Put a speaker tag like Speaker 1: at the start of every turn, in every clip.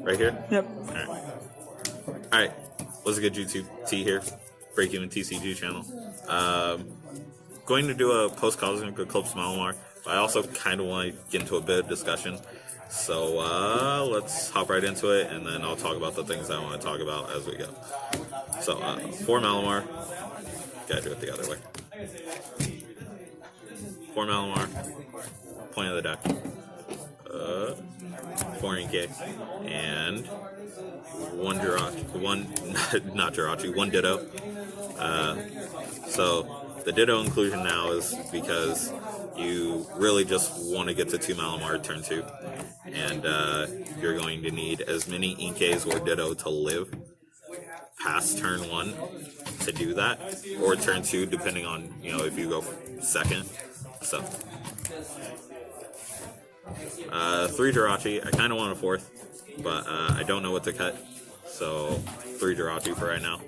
Speaker 1: Right here?
Speaker 2: Yep.
Speaker 1: Alright. What's a good YouTube T here? Break Even TCG channel. Going to do a post-cosmic Eclipse Malamar, but I also kind of want to get into a bit of discussion. So let's hop right into it, and then I'll talk about the things I want to talk about as we go. So for Malamar, gotta do it the other way. For Malamar, point of the deck, 4 Inkay, and 1 Jirachi, not Jirachi, 1 Ditto. So the Ditto inclusion now is because you really just want to get to 2 Malamar turn 2, and you're going to need as many Inkays or Ditto to live past turn 1 to do that, or turn 2 depending on, if you go second. So 3 Jirachi, I kind of want a 4th, but I don't know what to cut, so 3 Jirachi for right now.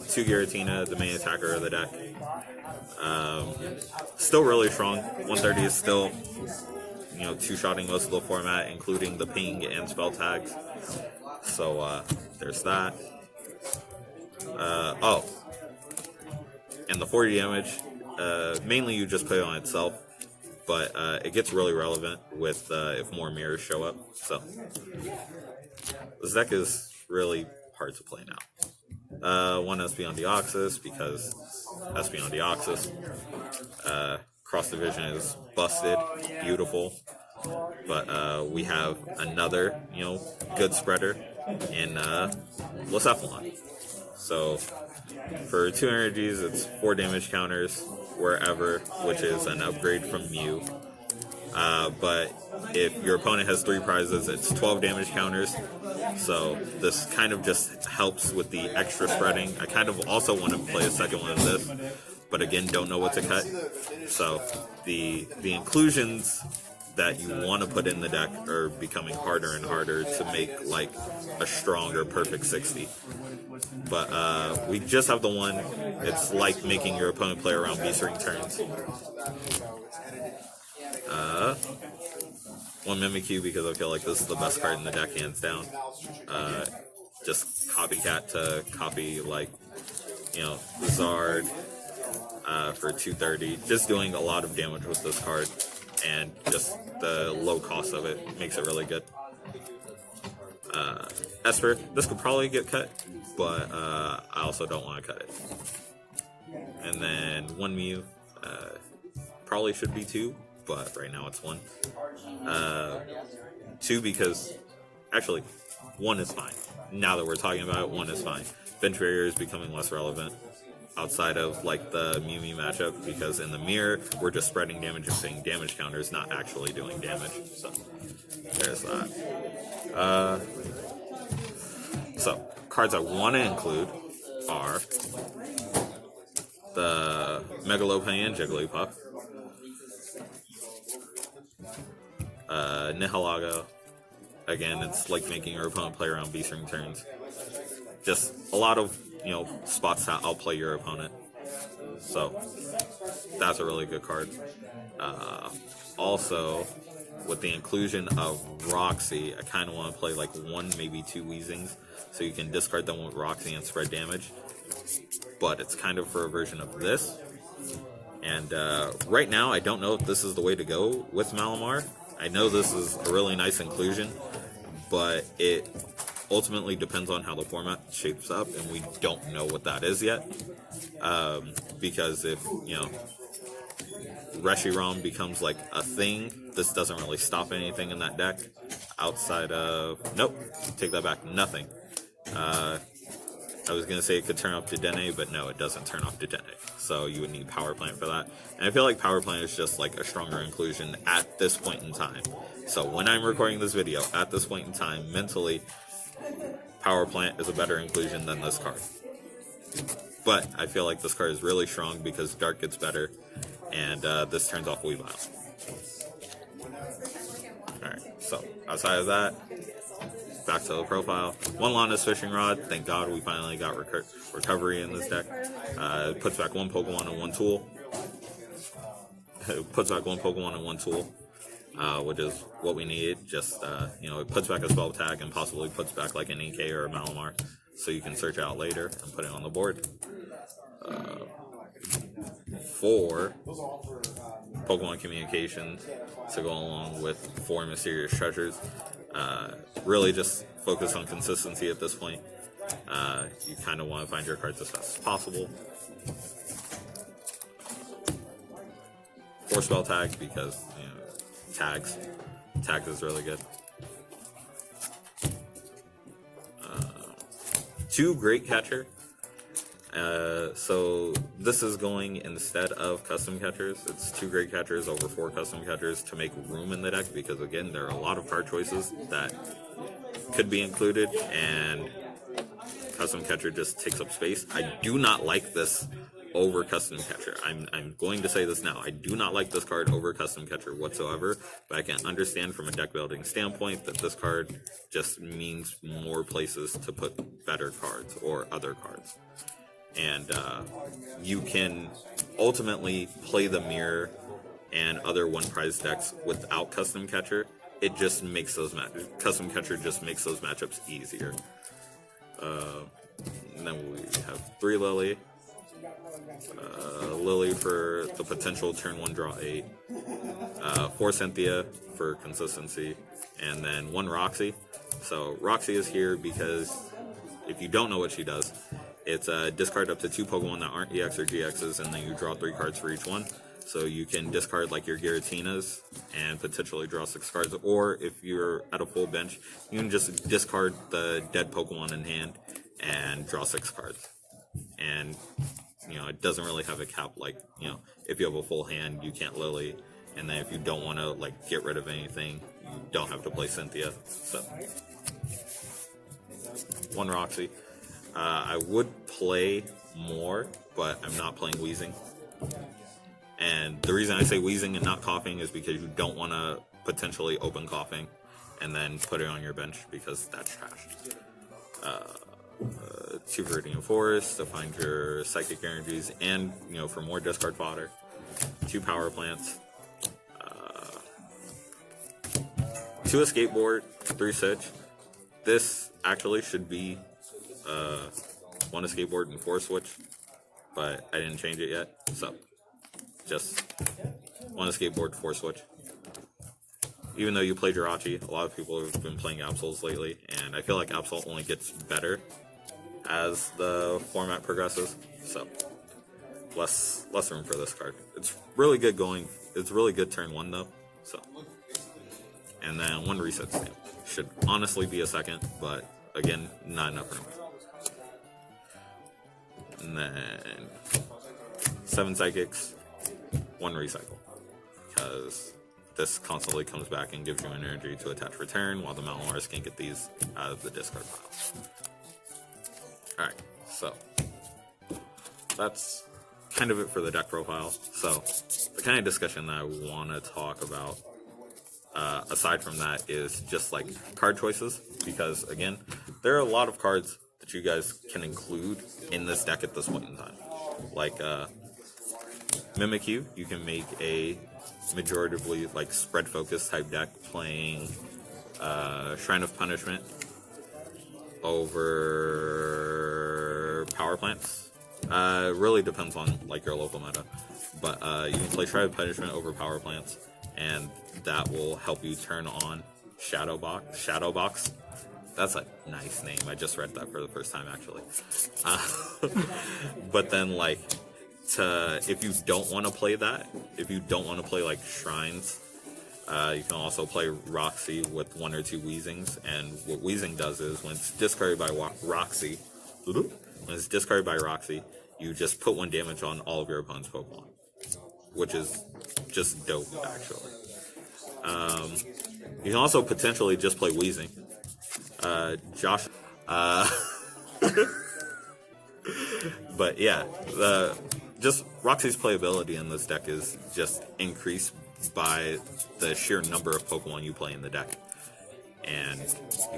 Speaker 1: 2 Giratina, the main attacker of the deck. Still really strong. 130 is still, two-shotting most of the format, including the ping and spell tags. So there's that. And the 40 damage, mainly you just play on itself, but it gets really relevant with if more mirrors show up. So this deck is really hard to play now. 1 SP on Deoxys, because SP on Deoxys. Cross Division is busted, beautiful, but we have another, good spreader in Lycephalon. So for 2 energies, it's 4 damage counters wherever, which is an upgrade from Mew. But if your opponent has 3 prizes, it's 12 damage counters. So this kind of just helps with the extra spreading. I kind of also want to play a second one of this, but again, don't know what to cut. So the inclusions that you want to put in the deck are becoming harder and harder to make like a stronger perfect 60. But we just have the one. It's like making your opponent play around Beast Ring turns. 1 Mimikyu, because I feel like this is the best card in the deck, hands down. Just copycat to copy, like, Zard for 230. Just doing a lot of damage with this card, and just the low cost of it makes it really good. Esper, this could probably get cut, but I also don't want to cut it. And then 1 Mew, probably should be 2, but right now it's 1. 2 because, actually, 1 is fine. Now that we're talking about it, 1 is fine. Bench Barrier is becoming less relevant outside of like the Mew Mew matchup, because in the mirror, we're just spreading damage and seeing damage counters, not actually doing damage. So there's that. So cards I want to include are the Megalopan Jigglypuff, Nihilego. Again, it's like making your opponent play around Beast Ring turns. Just a lot of, spots that outplay your opponent. So that's a really good card. Also, with the inclusion of Roxy, I kind of want to play like 1, maybe 2 Weezings, so you can discard them with Roxy and spread damage. But it's kind of for a version of this. And right now, I don't know if this is the way to go with Malamar. I know this is a really nice inclusion, but it ultimately depends on how the format shapes up, and we don't know what that is yet. Because if, Reshiram becomes like a thing, this doesn't really stop anything in that deck outside of... Nope, take that back, nothing. I was going to say it could turn off Dedenne, but no, it doesn't turn off Dedenne. So you would need Power Plant for that. And I feel like Power Plant is just like a stronger inclusion at this point in time. So when I'm recording this video, at this point in time, mentally, Power Plant is a better inclusion than this card. But I feel like this card is really strong because Dark gets better, and this turns off Weavile. Alright, so outside of that, back to the profile. 1 Lana's Fishing Rod. Thank God we finally got recovery in this deck. It puts back 1 Pokemon and 1 tool. It puts back 1 Pokemon and 1 tool. which is what we need. Just, it puts back a spell tag and possibly puts back like an EK or a Malamar, so you can search out later and put it on the board. 4 Pokemon Communication to go along with 4 Mysterious Treasures. Really just focus on consistency at this point. You kind of want to find your cards as fast as possible. 4 spell tag because tags is really good. 2 Great Catcher. So this is going instead of custom catchers. It's 2 Great Catchers over 4 custom catchers to make room in the deck, because again, there are a lot of card choices that could be included, and custom catcher just takes up space. I do not like this over custom catcher. I'm going to say this now. I do not like this card over custom catcher whatsoever, but I can understand from a deck building standpoint that this card just means more places to put better cards or other cards. And you can ultimately play the mirror and other one prize decks without custom catcher. It just makes those custom catcher just makes those matchups easier. And then we have 3 Lily. Lily for the potential turn 1 draw 8. 4 Cynthia for consistency, and then 1 Roxy. So Roxy is here because if you don't know what she does, it's discard up to 2 Pokemon that aren't EX or GXs, and then you draw 3 cards for each one. So you can discard like your Giratinas and potentially draw 6 cards, or if you're at a full bench, you can just discard the dead Pokemon in hand and draw 6 cards. And it doesn't really have a cap, like, if you have a full hand, you can't Lily, and then if you don't want to like get rid of anything, you don't have to play Cynthia. So 1 Roxy. I would play more, but I'm not playing Wheezing. And the reason I say Wheezing and not Coughing is because you don't want to potentially open Coughing and then put it on your bench, because that's trash. 2 Viridian Forest to find your Psychic Energies and, for more discard fodder. 2 Power Plants. 2 Escape Board, 3 Sitch. This actually should be 1 Escape Board and 4 Switch, but I didn't change it yet, so just 1 Escape Board, 4 Switch. Even though you play Jirachi, a lot of people have been playing Absols lately, and I feel like Absol only gets better as the format progresses, so less room for this card. It's really good it's really good turn 1 though, so. And then 1 Reset Stamp. Should honestly be a second, but again, not enough room. And then 7 Psychics, 1 Recycle, because this constantly comes back and gives you an energy to attach return, while the Malamars can get these out of the discard pile. Alright, so that's kind of it for the deck profile. So the kind of discussion that I want to talk about, aside from that, is just like card choices, because again, there are a lot of cards that you guys can include in this deck at this point in time. Like Mimikyu, you can make a majoritively like spread focus type deck playing Shrine of Punishment over Power Plants. Really depends on like your local meta, but you can play Shrine of Punishment over Power Plants, and that will help you turn on Shadowbox. That's a nice name. I just read that for the first time actually. But then like, if you don't want to play that, if you don't want to play like Shrines, you can also play Roxy with 1 or 2 Weezings, and what Weezing does is when it's discarded by Roxy, you just put 1 damage on all of your opponent's Pokemon, which is just dope actually. You can also potentially just play Weezing. Josh, but yeah, just Roxy's playability in this deck is just increased by the sheer number of Pokemon you play in the deck, and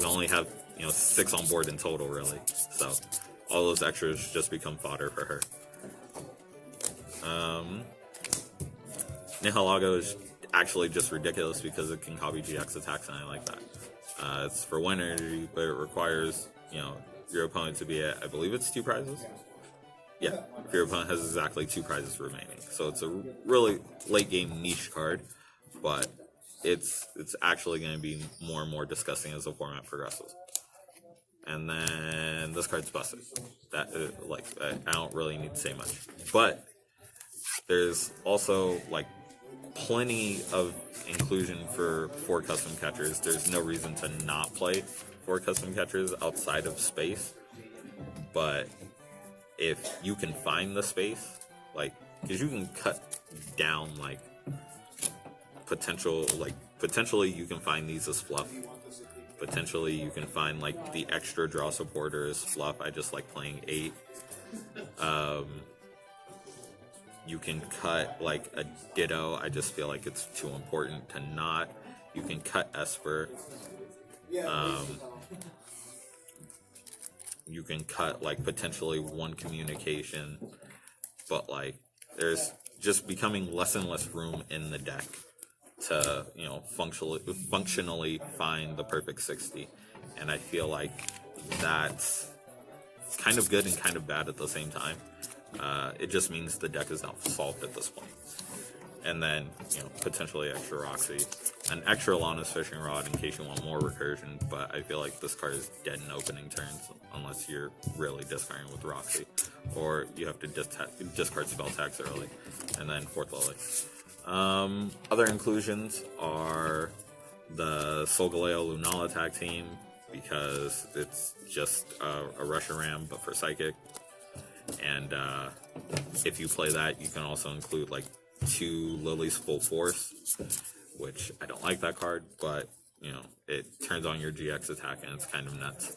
Speaker 1: you only have 6 on board in total really, so all those extras just become fodder for her. Nihilego is actually just ridiculous because it can copy GX attacks, and I like that. It's for 1 energy, but it requires, you know, your opponent to be at, I believe it's 2 prizes? Yeah, if your opponent has exactly 2 prizes remaining. So it's a really late game niche card, but it's actually going to be more and more disgusting as the format progresses. And then this card's busted. That I don't really need to say much, but there's also like plenty of inclusion for 4 custom catchers. There's no reason to not play 4 custom catchers outside of space, but if you can find the space, like, because you can cut down like potentially you can find these as fluff. Potentially you can find like the extra draw supporter as fluff. I just like playing 8. You can cut like a Ditto. I just feel like it's too important to not. You can cut Esper. You can cut like potentially 1 communication, but like there's just becoming less and less room in the deck to, you know, functionally find the perfect 60, and I feel like that's kind of good and kind of bad at the same time. It just means the deck is not solved at this point. And then, you know, potentially extra Roxy, an extra Lana's Fishing Rod in case you want more recursion, but I feel like this card is dead in opening turns unless you're really discarding with Roxy, or you have to discard spell tags early. And then 4th Lily. Other inclusions are the Solgaleo Lunala tag team, because it's just a Reshiram but for Psychic. And if you play that, you can also include like 2 Lily's Full Force, which I don't like that card, but you know, it turns on your GX attack and it's kind of nuts.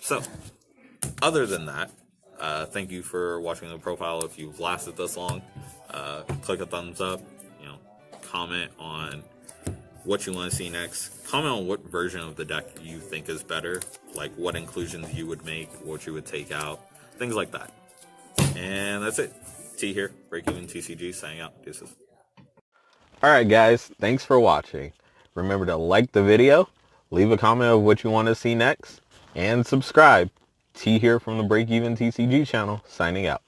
Speaker 1: So other than that, thank you for watching the profile. If you've lasted this long, click a thumbs up, you know, comment on what you want to see next, comment on what version of the deck you think is better, like what inclusions you would make, what you would take out, things like that. And that's it. T here, Breakeven TCG, signing out. Deuces.
Speaker 2: Alright guys, thanks for watching. Remember to like the video, leave a comment of what you want to see next, and subscribe. T here from the Breakeven TCG channel, signing out.